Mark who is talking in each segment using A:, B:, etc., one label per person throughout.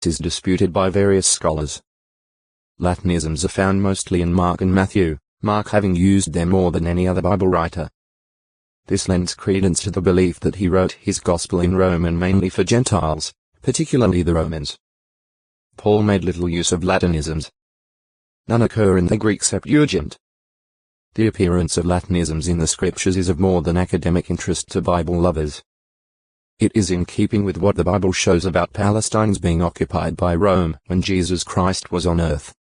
A: is disputed by various scholars. Latinisms are found mostly in Mark and Matthew, Mark having used them more than any other Bible writer. This lends credence to the belief that he wrote his Gospel in Roman mainly for Gentiles, particularly the Romans. Paul made little use of Latinisms. None occur in the Greek Septuagint. The appearance of Latinisms in the Scriptures is of more than academic interest to Bible lovers. It is in keeping with what the Bible shows about Palestine's being occupied by Rome when Jesus Christ was on earth.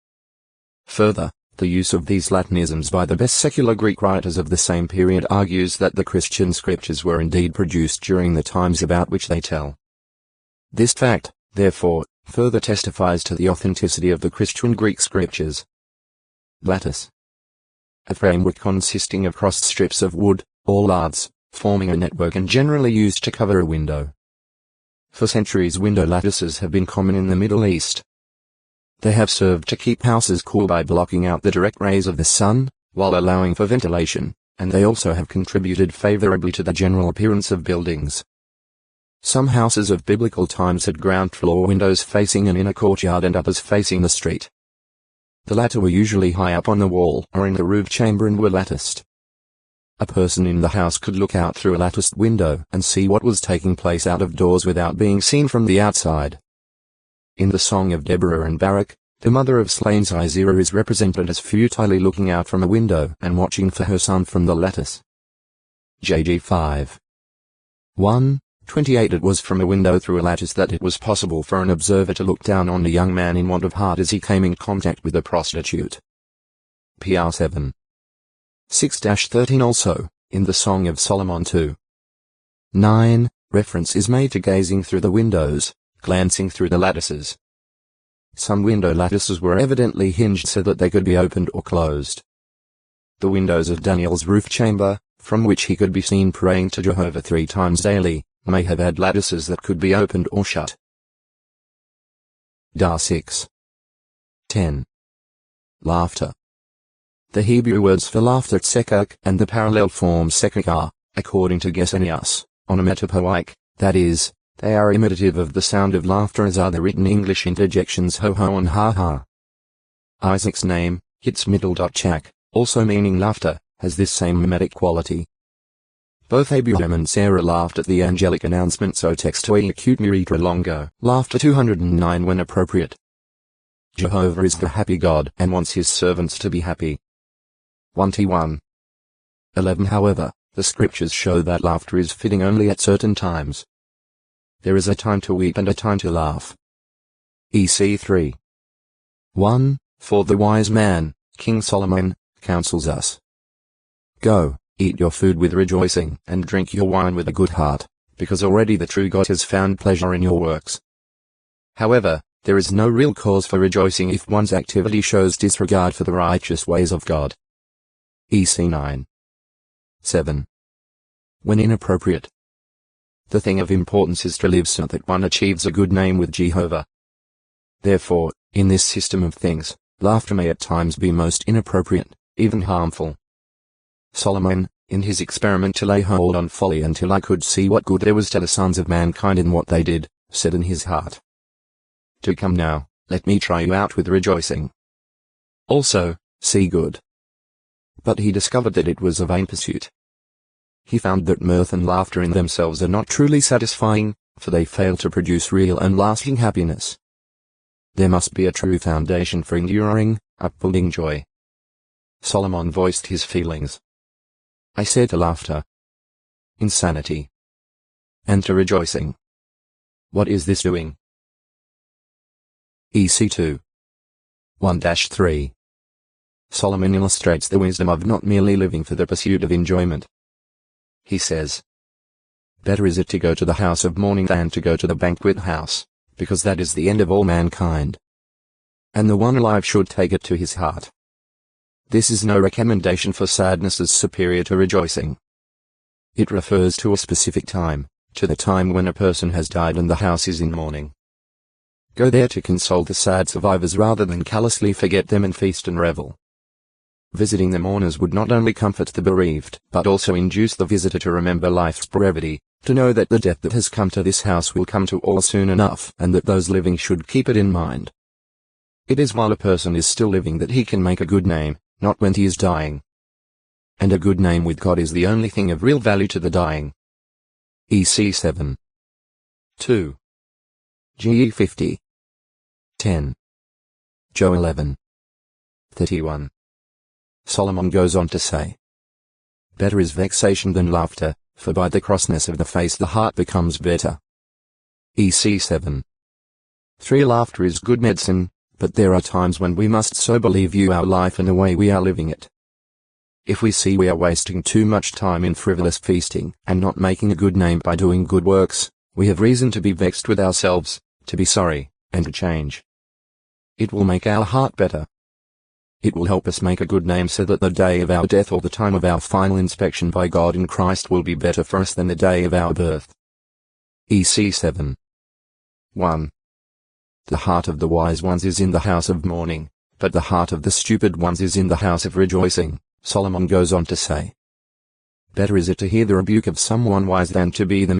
A: Further, the use of these Latinisms by the best secular Greek writers of the same period argues that the Christian scriptures were indeed produced during the times about which they tell. This fact, therefore, further testifies to the authenticity of the Christian Greek scriptures. Lattice. A framework consisting of crossed strips of wood, or laths, forming a network and generally used to cover a window. For centuries window lattices have been common in the Middle East. They have served to keep houses cool by blocking out the direct rays of the sun, while allowing for ventilation, and they also have contributed favorably to the general appearance of buildings. Some houses of biblical times had ground floor windows facing an inner courtyard and others facing the street. The latter were usually high up on the wall or in the roof chamber and were latticed. A person in the house could look out through a latticed window and see what was taking place out of doors without being seen from the outside. In the Song of Deborah and Barak, the mother of slain Sisera is represented as futilely looking out from a window and watching for her son from the lattice. JG 5. 1:28 It was from a window through a lattice that it was possible for an observer to look down on a young man in want of heart as he came in contact with a prostitute. PR 7. 6-13 Also, in the Song of Solomon 2:9, reference is made to gazing through the windows, glancing through the lattices. Some window lattices were evidently hinged so that they could be opened or closed. The windows of Daniel's roof chamber, from which he could be seen praying to Jehovah 3 times daily, may have had lattices that could be opened or shut. Dar 6:10. Laughter. The Hebrew words for laughter tsekak and the parallel form sekak are, according to Gesenius, onomatopoeic, that is, they are imitative of the sound of laughter as are the written English interjections ho-ho and ha-ha. Isaac's name, Hitzmittel.chak, also meaning laughter, has this same mimetic quality. Both Abraham and Sarah laughed at the angelic announcement so textoi acute miritra longo, laughter 209 when appropriate. Jehovah is the happy God and wants his servants to be happy. 1:11 However, the scriptures show that laughter is fitting only at certain times. There is a time to weep and a time to laugh. EC 3:1 For the wise man, King Solomon, counsels us. Go, eat your food with rejoicing and drink your wine with a good heart, because already the true God has found pleasure in your works. However, there is no real cause for rejoicing if one's activity shows disregard for the righteous ways of God. EC 9:7 When inappropriate. The thing of importance is to live so that one achieves a good name with Jehovah. Therefore, in this system of things, laughter may at times be most inappropriate, even harmful. Solomon, in his experiment to lay hold on folly until I could see what good there was to the sons of mankind in what they did, said in his heart, "To come now, let me try you out with rejoicing. Also, see good." But he discovered that it was a vain pursuit. He found that mirth and laughter in themselves are not truly satisfying, for they fail to produce real and lasting happiness. There must be a true foundation for enduring, upbuilding joy. Solomon voiced his feelings. I said to laughter, insanity. And to rejoicing, what is this doing? EC 2:1-3 Solomon illustrates the wisdom of not merely living for the pursuit of enjoyment. He says, better is it to go to the house of mourning than to go to the banquet house, because that is the end of all mankind. And the one alive should take it to his heart. This is no recommendation for sadness as superior to rejoicing. It refers to a specific time, to the time when a person has died and the house is in mourning. Go there to console the sad survivors rather than callously forget them and feast and revel. Visiting the mourners would not only comfort the bereaved, but also induce the visitor to remember life's brevity, to know that the death that has come to this house will come to all soon enough, and that those living should keep it in mind. It is while a person is still living that he can make a good name, not when he is dying. And a good name with God is the only thing of real value to the dying. EC 7. 2. GE 50. 10. Joe 11. 31. Solomon goes on to say, better is vexation than laughter, for by the crossness of the face the heart becomes better. EC 7. 3. Laughter is good medicine, but there are times when we must soberly view our life and the way we are living it. If we see we are wasting too much time in frivolous feasting and not making a good name by doing good works, we have reason to be vexed with ourselves, to be sorry, and to change. It will make our heart better. It will help us make a good name so that the day of our death or the time of our final inspection by God in Christ will be better for us than the day of our birth. EC 7. 1. The heart of the wise ones is in the house of mourning, but the heart of the stupid ones is in the house of rejoicing, Solomon goes on to say. Better is it to hear the rebuke of someone wise than to be the